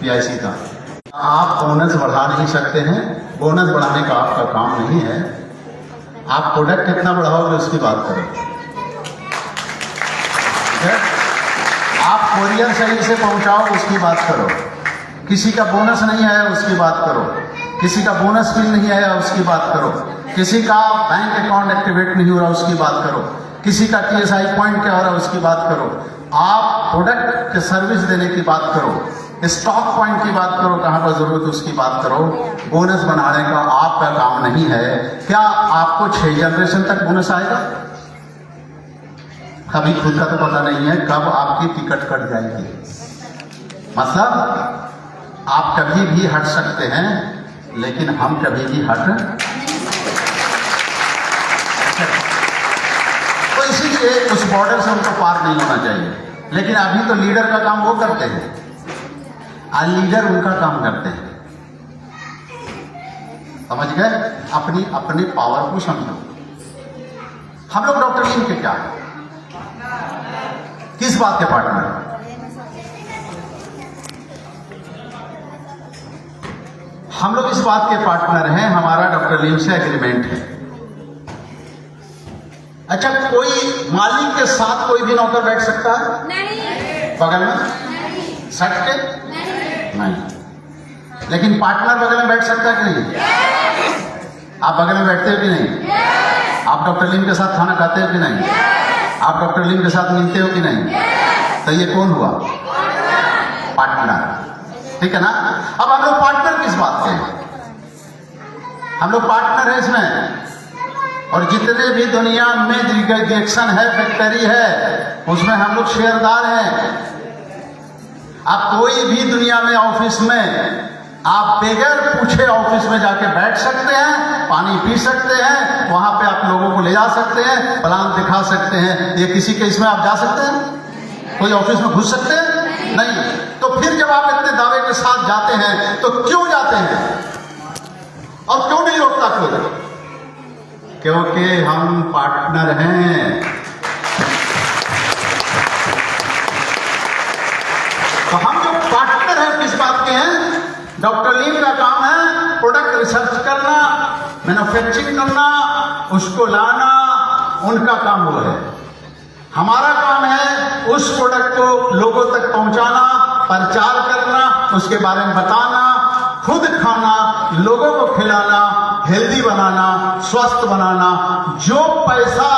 PIC का। आप bonus बढ़ा नहीं सकते हैं, बोनस बढ़ाने का आपका काम नहीं है। आप प्रोडक्ट कितना बढ़ाओगे उसकी बात करो, ठीक है? आप कोरियर सही से पहुंचाओ उसकी बात करो। किसी का बोनस नहीं आया उसकी बात करो, किसी का बोनस बिल नहीं आया उसकी बात करो, किसी का बैंक अकाउंट एक्टिवेट नहीं हो रहा उसकी बात करो, किसी का TSI पॉइंट क्या हो रहा है उसकी बात करो। आप प्रोडक्ट के सर्विस देने की बात करो, स्टॉक पॉइंट की बात करो, कहां पर जरूरत है उसकी बात करो। बोनस बनाने का आपका काम नहीं है। क्या आपको 6 जनरेशन तक बोनस आएगा? कभी खुद का तो पता नहीं है कब आपकी टिकट कट जाएगी। मतलब आप कभी भी हट सकते हैं, लेकिन हम कभी भी हट तो इसीलिए उस बॉर्डर से उनको पार नहीं होना चाहिए। लेकिन अभी तो लीडर का काम वो करते हैं, और लीडर उनका काम करते हैं। समझ गए? अपने पावर को समझो। हम लोग डॉक्टर लीम के क्या है? किस बात के पार्टनर? हम लोग इस बात के पार्टनर हैं, हमारा डॉक्टर लीम से एग्रीमेंट है। अच्छा, कोई मालिक के साथ कोई भी नौकर बैठ सकता है? नहीं। बगल में? नहीं। सट के? नहीं। लेकिन पार्टनर बगल में बैठ सकता है कि नहीं? आप बगल में बैठते हो कि नहीं? आप डॉक्टर लीम के साथ खाना खाते हो कि नहीं? आप डॉक्टर लीम के साथ मिलते हो कि नहीं? तो ये कौन हुआ? पार्टनर। ठीक है ना? अब हम लोग पार्टनर किस बात के हैं? हम लोग पार्टनर है इसमें। और जितने भी दुनिया में रिजेक्शन है, फैक्ट्री है, उसमें हम लोग शेयरदार हैं। आप कोई भी दुनिया में ऑफिस में आप बगैर पूछे ऑफिस में जाके बैठ सकते हैं, पानी पी सकते हैं, वहां पे आप लोगों को ले जा सकते हैं, प्लान दिखा सकते हैं। ये किसी के इसमें आप जा सकते हैं? कोई ऑफिस में घुस सकते हैं? नहीं। तो फिर जब आप इतने दावे के साथ जाते हैं तो क्यों जाते हैं? और क्यों नहीं रोकता कोई? क्योंकि हम पार्टनर हैं। तो हम जो पार्टनर हैं किस बात के हैं? डॉक्टर लीम का काम है प्रोडक्ट रिसर्च करना, मैन्युफैक्चरिंग करना, उसको लाना, उनका काम वो है। हमारा काम है उस प्रोडक्ट को लोगों तक पहुंचाना, प्रचार करना, उसके बारे में बताना, खुद खाना, लोगों को खिलाना, हेल्दी बनाना, स्वस्थ बनाना। जो पैसा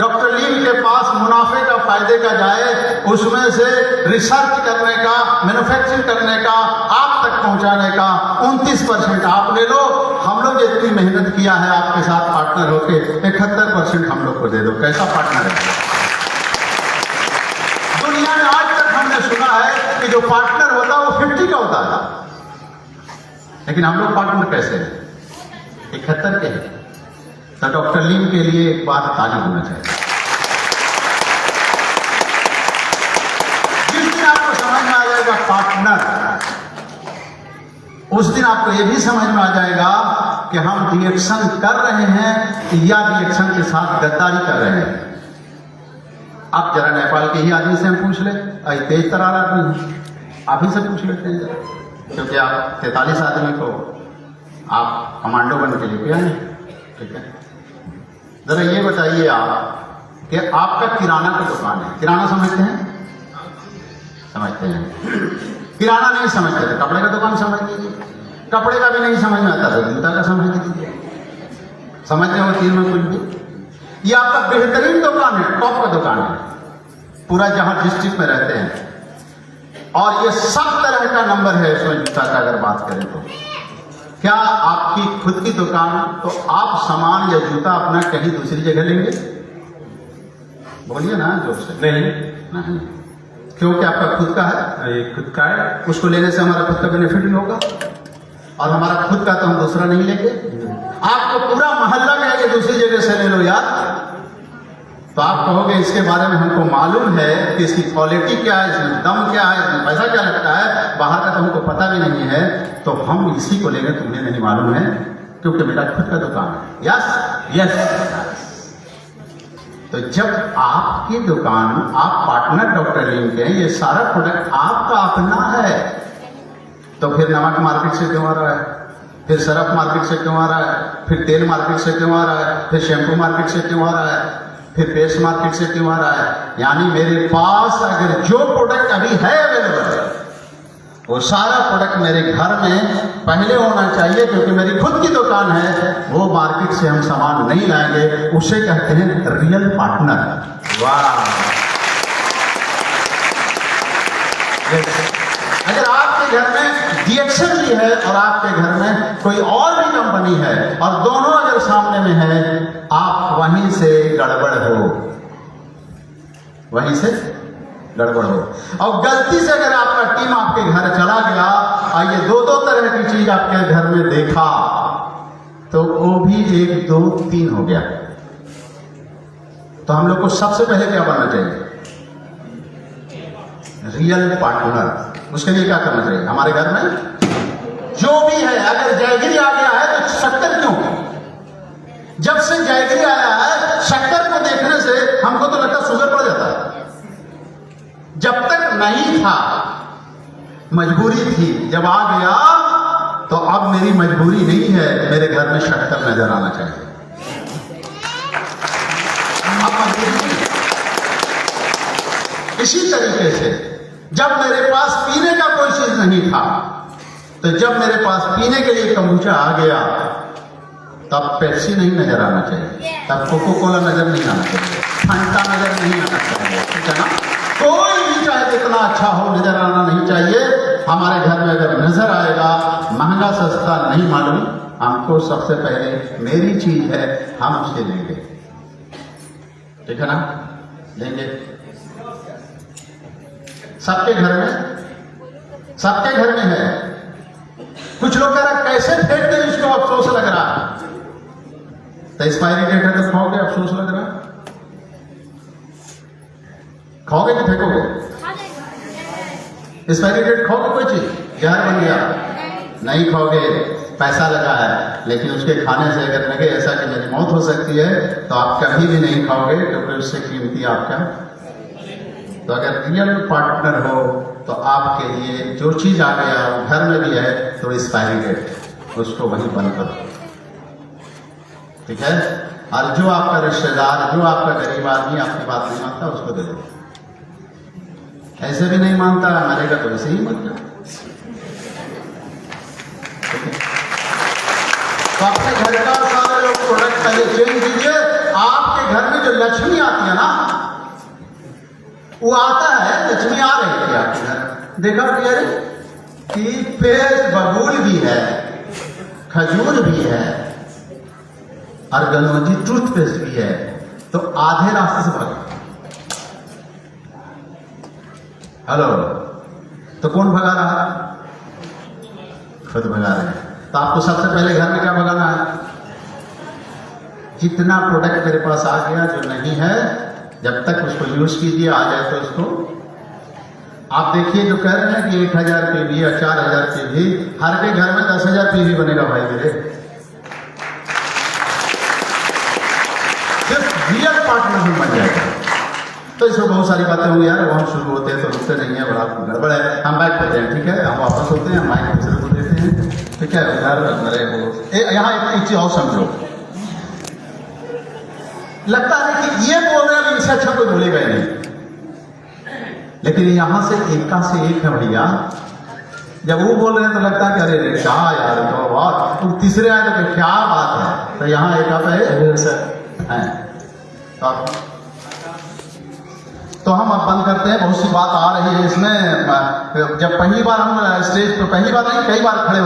डॉक्टर लीम के पास मुनाफे का, फायदे का जाए, उसमें से रिसर्च करने का, मैन्युफैक्चरिंग करने का, आप तक पहुंचाने का 29% आप ले लो। हम लोग जितनी मेहनत किया है आपके साथ पार्टनर होके 71% हम लोग को दे दो। कैसा पार्टनर है? दुनिया में आज तक हमने सुना है कि जो पार्टनर होता है वो 50 का होता है, लेकिन हम लोग पार्टनर कैसे हैं? 71 के हैं। तो डॉक्टर लीम के लिए एक बात ताजा होना चाहिए। जिस दिन आपको समझ में आ जाएगा पार्टनर, उस दिन आपको यह भी समझ में आ जाएगा कि हम रिएक्शन कर रहे हैं या रिएक्शन के साथ गद्दारी कर रहे हैं। आप जरा नेपाल के ही आदमी से हम पूछ ले, तेज तरार आदमी है, आप ही से पूछ लेते हैं जरा, क्योंकि आप 43 आदमी को आप कमांडो बन के लेके आए। ठीक है, जरा ये बताइए आप कि आपका किराना का दुकान है। किराना समझते हैं? समझते हैं। किराना नहीं समझते थे, कपड़े का दुकान समझ लीजिए। कपड़े का भी नहीं समझ में आता था, जूता का समझ लीजिए। समझते हो तीन में कुछ भी? ये आपका बेहतरीन दुकान है, टॉप का दुकान है, पूरा जहां डिस्ट्रिक्ट में रहते हैं। और ये सब तरह का नंबर है इसमें जूता का अगर बात करें तो। क्या आपकी खुद की दुकान, तो आप सामान या जूता अपना कहीं दूसरी जगह लेंगे? बोलिए ना जोर से। नहीं। क्योंकि आपका खुद का है, ये खुद का है, उसको लेने से हमारा खुद का बेनिफिट भी होगा, और हमारा खुद का तो हम दूसरा नहीं लेंगे। आपको पूरा मोहल्ला कहेगा दूसरी जगह से ले लो यार, तो आप कहोगे इसके बारे में हमको मालूम है कि इसकी क्वालिटी क्या है, इसमें दम क्या है, इसमें पैसा क्या लगता है, बाहर का तो हमको पता भी नहीं है, तो हम इसी को लेंगे, तुम्हें नहीं मालूम है क्योंकि मेरा खुद का दुकान है। यस। तो जब आपकी दुकान, आप पार्टनर डॉक्टर लीम के हैं, ये सारा प्रोडक्ट आपका अपना है, तो फिर नमक मार्केट से क्यों आ रहा है, फिर सरफ मार्केट से क्यों आ रहा है, फिर तेल मार्केट से क्यों आ रहा है, फिर शैम्पू मार्केट से क्यों आ रहा है, फिर पेस्ट मार्केट से क्यों आ रहा है। यानी मेरे पास अगर जो प्रोडक्ट अभी है अवेलेबल, वो सारा प्रोडक्ट मेरे घर में पहले होना चाहिए, क्योंकि मेरी खुद की दुकान है। वो मार्केट से हम सामान नहीं लाएंगे, उसे कहते हैं रियल पार्टनर। वाह! अगर आपके घर में डीएक्सन भी है और आपके घर में कोई और भी कंपनी है और दोनों अगर सामने में है, आप वहीं से गड़बड़ हो, वहीं से गड़बड़ हो। और गलती से अगर आपका टीम आपके घर चला गया और ये दो दो तरह की चीज आपके घर में देखा, तो वो भी 1 2 3 हो गया। तो हम लोग को सबसे पहले क्या बनना चाहिए? Real partner. उसके लिए क्या करना चाहिए? हमारे घर में जो भी है, अगर जयगिरी आ गया है तो शक्कर क्यों? जब से जयगिरी आया है, शक्कर को देखने से हमको तो लगता शुगर बढ़ जाता है। जब तक नहीं था, मजबूरी थी, जब आ गया तो अब मेरी मजबूरी नहीं है, मेरे घर में शक्कर नजर आना चाहिए। अब मजबूरी इसी तरीके से जब मेरे पास पीने का कोई चीज नहीं था, तो जब मेरे पास पीने के लिए कम्बुचा आ गया, तब पेप्सी नहीं नजर आना चाहिए, तब कोको कोला नजर नहीं आना चाहिए, फंटा नजर नहीं आना चाहिए, ठीक है ना? कोई भी चाहे जितना अच्छा हो, नजर आना नहीं चाहिए। हमारे घर में अगर नजर आएगा, महंगा सस्ता नहीं मालूम, हमको सबसे पहले मेरी चीज है, हम उसे लेंगे, ठीक है ना? लेंगे। सबके घर में है। कुछ लोग कह रहे कैसे फेंक दे, इसको अफसोस लग रहा है। तो एक्सपायरी डेट है तो खाओगे, अफसोस लग रहा है? खाओगे कि फेंकोगे? एक्सपायरी डेट खाओगे? कोई चीज जहर बन गया, नहीं खाओगे, पैसा लगा है, लेकिन उसके खाने से अगर लगे ऐसा कि मेरी मौत हो सकती है, तो आप कभी भी नहीं खाओगे, क्योंकि उससे कीमती आपका। तो अगर रियल पार्टनर हो तो आपके लिए जो चीज आ गया घर में भी है, तो एक्सपायरी डेट उसको वहीं बंद करो, ठीक है? और जो आपका रिश्तेदार, जो आपका गरीब आदमी आपकी बात नहीं मानता, उसको दे दो। ऐसे भी नहीं मानता, मरेगा तो ऐसे ही मर जाए, ठीक है? तो अपने घर का सारे लोग प्रोडक्ट पहले चेंज कीजिए। आपके घर में जो लक्ष्मी आती है ना, वो आता है, लक्ष्मी आ रही थी आपके घर, देखा यार कि पेस्ट बबूल भी है, खजूर भी है और गनौजी टूथपेस्ट भी है, तो आधे रास्ते से भागा। हेलो, तो कौन भगा रहा? खुद भगा रहे हैं। तो आपको सबसे पहले घर में क्या भगाना है? जितना प्रोडक्ट मेरे पास आ गया जो नहीं है, जब तक उसको यूज कीजिए, आ जाए तो उसको आप देखिए। जो कह रहे हैं कि 1000 पीवी या 4000 पीवी, हर के घर में 10,000 पीवी बनेगा भाई मेरे। सिर्फ रियल पार्टनर भी बन जाएगा। तो इसमें बहुत सारी बातें होंगी यार, वो हम शुरू होते हैं तो रुकते नहीं है, बड़ा गड़बड़ है। हम बैठ करते हैं, ठीक है, हम वापस होते हैं, माइक दूसरे को देते हैं, ठीक है? उधर मेरे वो यहाँ एक चीज और समझो, लगता है कि ये बोल रहे हैं, इनसे अच्छा कोई बोलेगा ही नहीं, लेकिन यहां से एक का से एक है भैया। जब वो बोल रहे हैं तो लगता है कि अरे क्या यार, तो तीसरे आए तो क्या बात है। तो यहाँ एक आता है सर है, तो हम अब बंद करते हैं। बहुत सी बात आ रही है इसमें। जब पहली बार हम स्टेज पर, पहली बार नहीं, कई बार खड़े